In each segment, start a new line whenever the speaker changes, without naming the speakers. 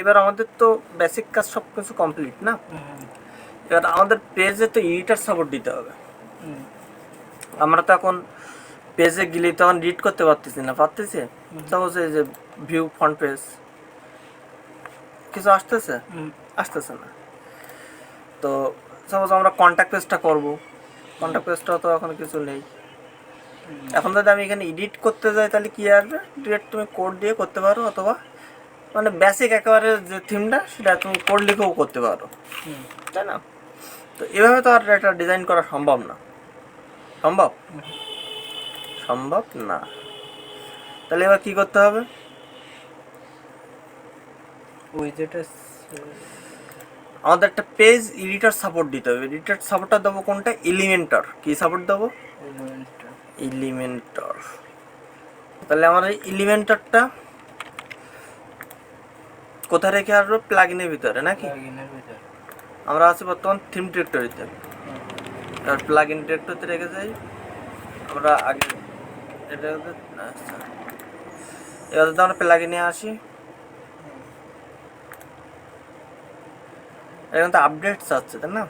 এবার আমাদের তো বেসিক কাজ সব কিছু কমপ্লিট না, এবার আমাদের পেজে তো এডিটার সাপোর্ট দিতে হবে। আমরা তো এখন পেজে গেলে তখন এডিট করতে পারতেছি না, পারতেছি সাপোজ এই যে ভিউ ফ্রন্ট পেজ কিছু আসতেছে না। তো সাপোজ আমরা কন্ট্যাক্ট পেজটা করবো, কন্ট্যাক্ট পেজটাও তো এখন কিছু নেই। এখন যদি আমি এখানে এডিট করতে যাই তাহলে কি আসবে, ডিরেক্ট তুমি কোড দিয়ে করতে পারো, অথবা মানে বেসিক একেবারে যে থিমটা সেটা তুমি কোড লিখেও করতে পারো, তাই না? তো এভাবে তো আর এটা ডিজাইন করা সম্ভব না, সম্ভব না। তাহলে এবার কী করতে হবে, আমাদের একটা পেজ এডিটর সাপোর্ট দিতে হবে। এডিটর সাপোর্টটা দেবো কোনটা, এলিমেন্টর। কি সাপোর্ট দেবো, এলিমেন্টর। তাহলে আমার এই এলিমেন্টরটা কোথায় রেখে আসবো, প্লাগইনের ভিতরে নাকি? আমরা আছি বর্তমান থিম ডিরেক্টরিতে, আর প্লাগইন ডিরেক্টরিতে রেখে যাই আমরা আগে। এটা আচ্ছা, এবার যদি আমরা প্লাগইনে আসি, এখন তো আপডেট চাচ্ছে তাই না?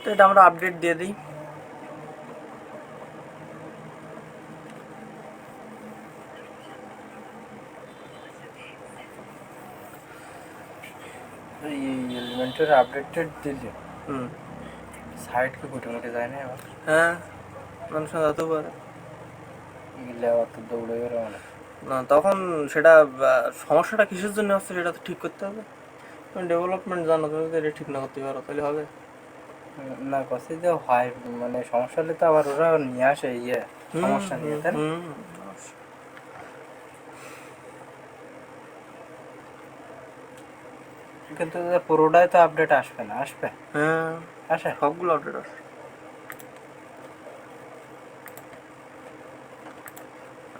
তো এটা আমরা আপডেট দিয়ে দিই।
এলিমেন্টের আপডেটেড দিলে সাইট কি গুটে যায় না এবার?
হ্যাঁ, মানুষ যেতে পারে
গেলে অত দৌড়ে বেরো মানে
না, তখন সেটা সমস্যাটা কিসের জন্য হচ্ছে সেটা তো ঠিক করতে হবে। তুমি ডেভেলপমেন্ট জানো, তুমি যদি এটা ঠিক না করতে পারো তাহলে হবে
না? কষে যে হয় মানে সমস্যা হলে তো আবার ওরা নিয়ে আসে সমস্যা নিয়ে, তাই না? কিন্তু পুরোটাই তো আপডেট আসবে না, আসবে?
হ্যাঁ,
আসে,
সবগুলো আপডেট আসে।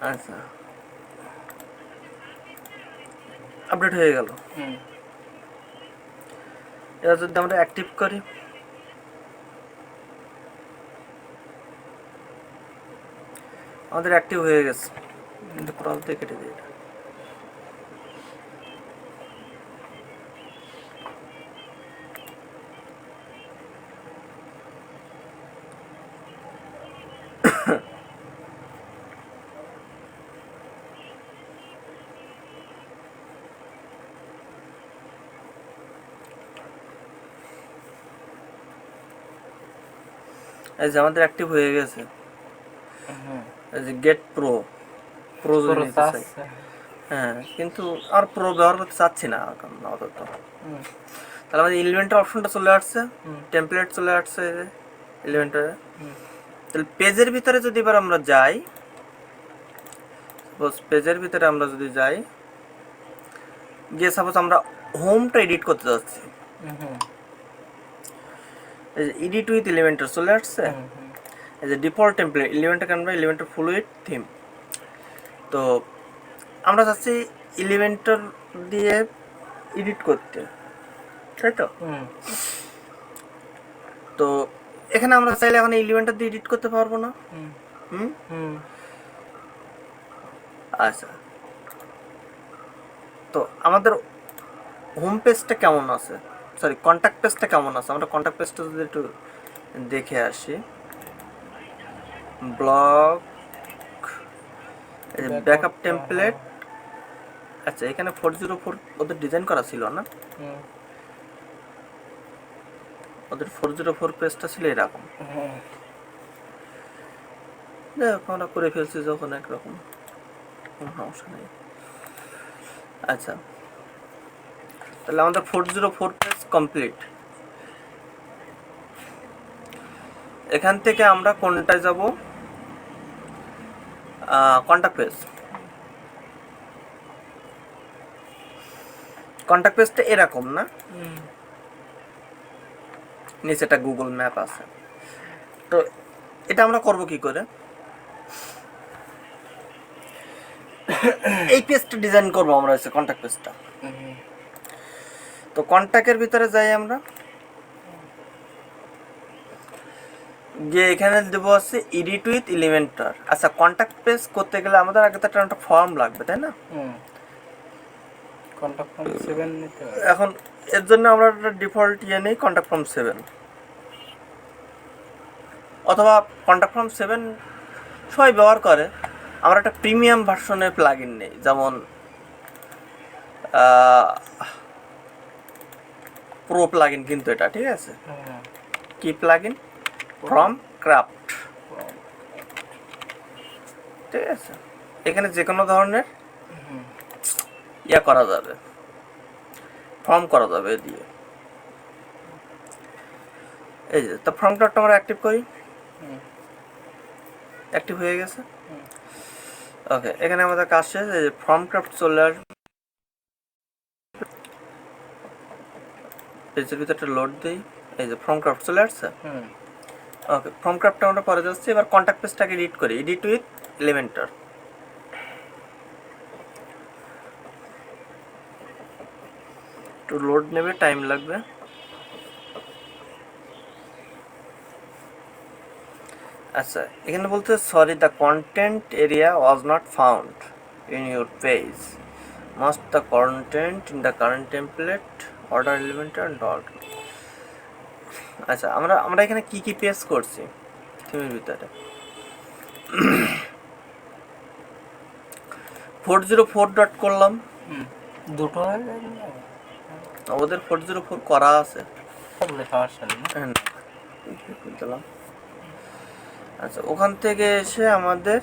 আচ্ছা, আপডেট হয়ে গেল। এবার যদি আমরা অ্যাক্টিভ করি, আমাদের অ্যাক্টিভ হয়ে গেছে। কিন্তু ক্রস দিয়ে কেটে দিই। এই যে আমাদের অ্যাক্টিভ হয়ে গেছে, এই যে গেট প্রো যদি নিতে চাই। হ্যাঁ, কিন্তু আর প্রো ব্যবহার করতে চাচ্ছি না এখন আপাতত। তাহলে আমাদের এলিমেন্টের অপশনটা চলে আসছে, টেমপ্লেট চলে আসছে এলিমেন্টারে। তাহলে পেজের ভিতরে যদি এবার আমরা যাই, পেজের ভিতরে আমরা যদি যাই, গিয়ে সাপোজ আমরা হোমটা এডিট করতে যাচ্ছি, এডিট উইথ এলিমেন্টার চলে আসছে। এই যে ডিফল্ট টেমপ্লেট এলিমেন্টার আমরা এলিমেন্টার ফ্লুইড থিম। তো আমরা চাচ্ছি এলিমেন্টার দিয়ে এডিট করতে, তাই তো? তো এখানে আমরা চাইলে এখন এলিমেন্টার দিয়ে এডিট করতে পারবো না। আচ্ছা, তো আমাদের হোম পেজটা কেমন আছে, সরি কন্ট্যাক্ট পেজটা কেমন আছে, আমরা কন্ট্যাক্ট পেজটা যদি একটু দেখে আসি। Blog, backup template. আচ্ছা, এখানে 404 ওদের ডিজাইন করা ছিল না, ওদের 404 পেজটা ছিল এরকম। দেখো আমরা করে ফেলছি যখন একরকম, কোনো সমস্যা নেই। আচ্ছা, তাহলে আমাদের 404 পেজ কমপ্লিট। এখান থেকে আমরা কোনটায় যাব, কন্ট্যাক্ট পেজ। কন্ট্যাক্ট পেজটা এরকম না, নিচে একটা গুগল ম্যাপ আছে। তো এটা আমরা করব কি করে, এই পেজটা ডিজাইন করবো আমরা, হচ্ছে কন্ট্যাক্ট পেজটা। তো কন্ট্যাক্টের ভিতরে যাই আমরা, গিয়ে এখানে দেবো আছে এডিট উইথ এলিমেন্টার। আচ্ছা, কন্ট্যাক্ট পেজ করতে গেলে আমাদের আগে তো একটা ফর্ম লাগবে, তাই না?
কন্ট্যাক্ট ফর্ম 7 নিতে হবে।
এখন এর জন্য আমরা ডিফল্ট নেই কন্ট্যাক্ট ফর্ম 7, অথবা কন্ট্যাক্ট ফর্ম 7 সবাই ব্যবহার করে। আমরা একটা প্রিমিয়াম ভার্সনের প্লাগ ইন নেই, যেমন প্রো প্লাগ ইন, কিন্তু এটা ঠিক আছে। কি প্লাগ ইন? ফ্রম ক্রাফট, ঠিক আছে। এখানে যে কোনো ধরনের ইয়া করা যাবে, ফর্ম করা যাবে দিয়ে। এই যে তো ফর্ম ক্রাফট আমরা অ্যাক্টিভ করি, অ্যাক্টিভ হয়ে গেছে। ওকে, এখানে আমাদের কাজ শেষ। এই যে ফর্ম ক্রাফট চলে আসবে, পেজের ভিতরে একটা লোড দিই। এই যে ফর্ম ক্রাফট চলে আসছে। ওকে, ফর্ম ক্রাফটটা আমরা পরে যাচ্ছি। এবার কন্ট্যাক্ট পেজটাকে এডিট করি, এডিট উইথ এলিমেন্টর। একটু লোড নেবে, টাইম লাগবে। আচ্ছা, এখানে বলতে sorry the content area was not found in your page, must the contained in the current template order Elementor and all. আচ্ছা, আমরা এখানে কি কি পেজ করছি থিমের ভিতরে? 404 ডট করলাম,
দুটো
ওদের 404 করা আছে। দিলাম। আচ্ছা, ওখান থেকে এসে আমাদের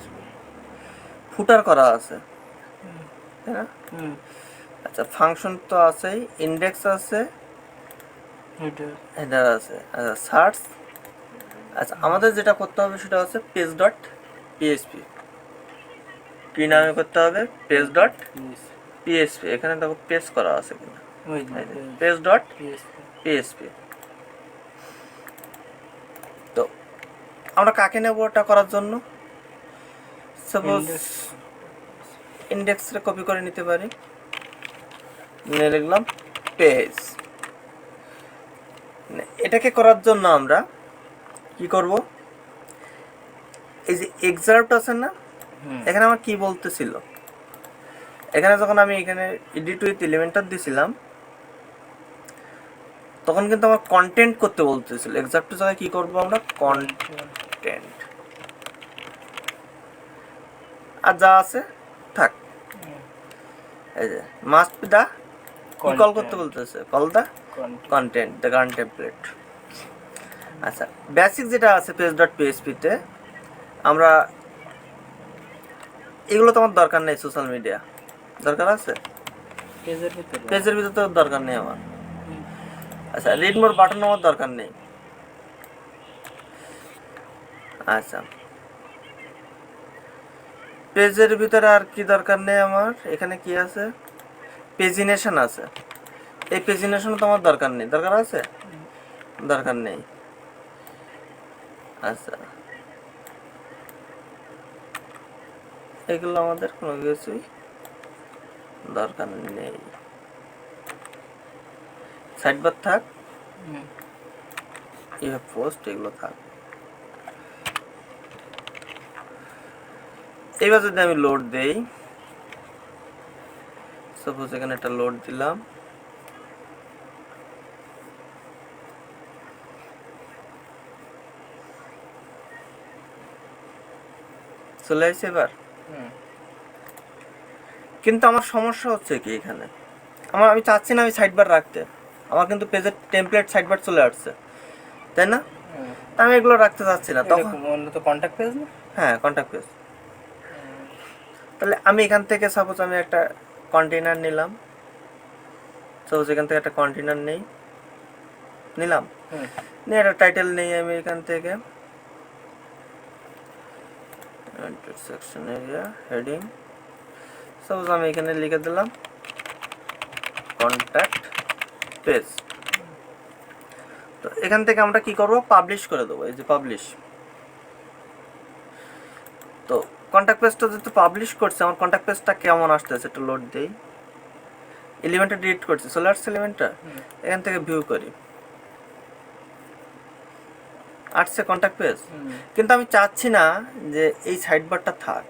ফুটার করা আছে, তাই না? আচ্ছা, ফাংশন তো আছেই, ইন্ডেক্স আছে, হেডার আছে। আচ্ছা, সার্চ। আচ্ছা, আমাদের যেটা করতে হবে সেটা হচ্ছে পেজ ডট পিএসপি। কি নামে করতে হবে? Page dot PSP. এখানে দেখো পেজ করা আছে কিনা, পেজ ডট পিএসপি। তো আমরা কাকে নেব ওটা করার জন্য? সাপোজ ইন্ডেক্সে কপি করে নিতে পারি, নিয়ে লিখলাম পেজ। এটাকে করার জন্য আমরা কি করব? এই যে এক্সার্ট আছে না, এখানে আমার কি বলতেছিল, এখানে যখন আমি এখানে এডিট উইথ এলিমেন্টর দিছিলাম তখন কিন্তু আমার কন্টেন্ট করতে বলতেছিল। এক্সাক্টের জায়গায় কি করব আমরা? কন্টেন্ট। আর যা আছে থাক। এই যে মাস্ট বি দা কি কল করতে বলতেছে? Call the content the current template. আচ্ছা, বেসিক যেটা আছে পেজ ডট পিএসপিতে, আমরা এগুলো তো আমার দরকার নেই। সোশ্যাল মিডিয়া দরকার আছে, পেজের ভিতরে তো দরকার নেই আমার। আচ্ছা, রিড মোর বাটন আমার দরকার নেই। আচ্ছা, পেজের ভিতরে আর কি দরকার নেই আমার? এখানে কি আছে? পেজিনেশন আছে। এই পেজিনেশন তো আমার দরকার নেই। দরকার আছে? দরকার নেই। আচ্ছা, এগুলো আমাদের কোনো কিছুই দরকার নেই। সাইড বার থাক, ইউ পোস্ট এগুলো থাক। এবার যদি আমি লোড দেই, সাপোজ এখানে একটা লোড দিলাম, চলে আসছে এবার। কিন্তু আমার সমস্যা হচ্ছে কি, এখানে আমি চাচ্ছি না আমি সাইড বার রাখতে। আমার কিন্তু পেজের টেমপ্লেট সাইড বার চলে আসছে, তাই না? আমি এগুলো রাখতে চাচ্ছি না। তখন
তো কন্ট্যাক্ট পেজ না?
হ্যাঁ, কন্ট্যাক্ট পেজ। তাহলে আমি এখান থেকে সাপোজ আমি একটা কন্টেইনার নিলাম, সাপোজ এখান থেকে একটা কন্টেইনার নিলাম, নিয়ে একটা টাইটেল নেই আমি এখান থেকে, ইন্টারসেকশন এরিয়া হেডিং, সাপোজ আমি এখানে লিখে দিলাম কন্ট্যাক্ট পেজ। তো এখান থেকে আমরা কি করব? পাবলিশ করে দেবো। এই যে পাবলিশ। তো কন্ট্যাক্ট পেজটা যেহেতু পাবলিশ করছে, আমার কন্ট্যাক্ট পেজটা কেমন আসতেছে একটু লোড দেই। এলিমেন্টটা ডিলিট করছি, চলে আসছে এলিমেন্টটা। এখান থেকে ভিউ করি, আসছে কন্ট্যাক্ট পেজ। কিন্তু আমি চাচ্ছি না যে এই সাইড বারটা থাক,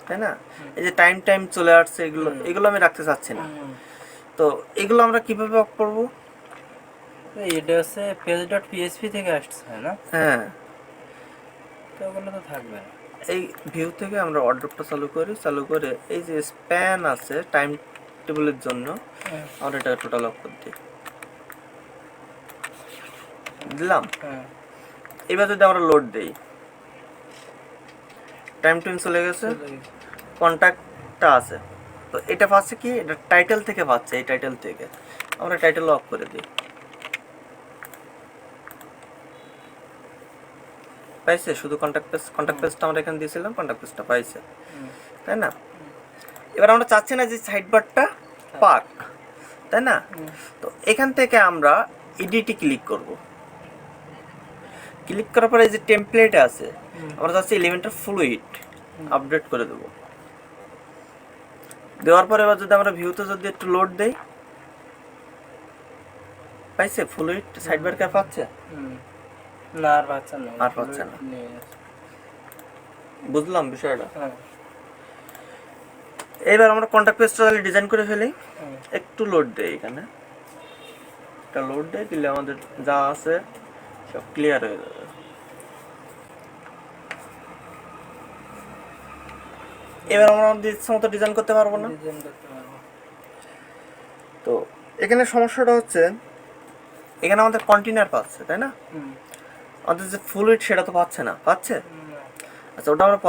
তাই না? এই যে টাইম চলে আসছে, এগুলো আমি রাখতে চাচ্ছি না। তো এগুলো আমরা কিভাবে অফ করবো?
এটা হচ্ছে page.php থেকে আসছে না?
হ্যাঁ,
তো ওগুলো তো থাকবে না।
এই ভিউ থেকে আমরা অর্ডারটা চালু করে এই যে স্প্যান আছে টাইম টেবিলের জন্য, আমরা এটা টোটাল অফ করে দিই, দিলাম। এবার যদি আমরা লোড দেই, টাইম টেবিল চলে গেছে, কন্ট্যাক্টটা আছে। তো এটা পাচ্ছে কি, এটা টাইটেল থেকে পাচ্ছে, এই টাইটেল থেকে আমরা টাইটেল অফ করে দিই। পাইছে শুধু কন্ট্যাক্ট পেজটা আমরা এখানে দিয়েছিলাম, কন্ট্যাক্ট পেজটা পাইছে, তাই না? এবার আমরা চাচ্ছি না যে সাইড বারটা পাক, তাই না? তো এখান থেকে আমরা এডিটে ক্লিক করব। ক্লিক করার পরে এই যে টেমপ্লেট আছে, আমরা চাচ্ছি এলিমেন্টের ফ্লুইড আপডেট করে দেব। দেওয়ার পরে এবার যদি আমরা ভিউতে যদি একটু লোড দেই, পাইছে ফ্লুইড সাইড বার কে পাচ্ছে?
না, আর পাচ্ছে না।
আর পাচ্ছে না। বুঝলাম বিষয়টা। এবার আমরা কন্ট্যাক্ট পেজটা তাহলে ডিজাইন করে ফেলি। একটু লোড দেই, এখানে একটা লোড দেই, দিলে আমাদের যা আছে সব ক্লিয়ার হয়ে যাবে। এবার আমরা আমাদের ইচ্ছা মতো ডিজাইন করতে পারবো না। তো এখানে সমস্যাটা হচ্ছে, এখানে আমাদের কন্টেইনার পাচ্ছে, তাই না? আমাদের যে ফ্লুইড সেটা তো পাচ্ছে না, পাচ্ছে? আচ্ছা, ওটা আমরা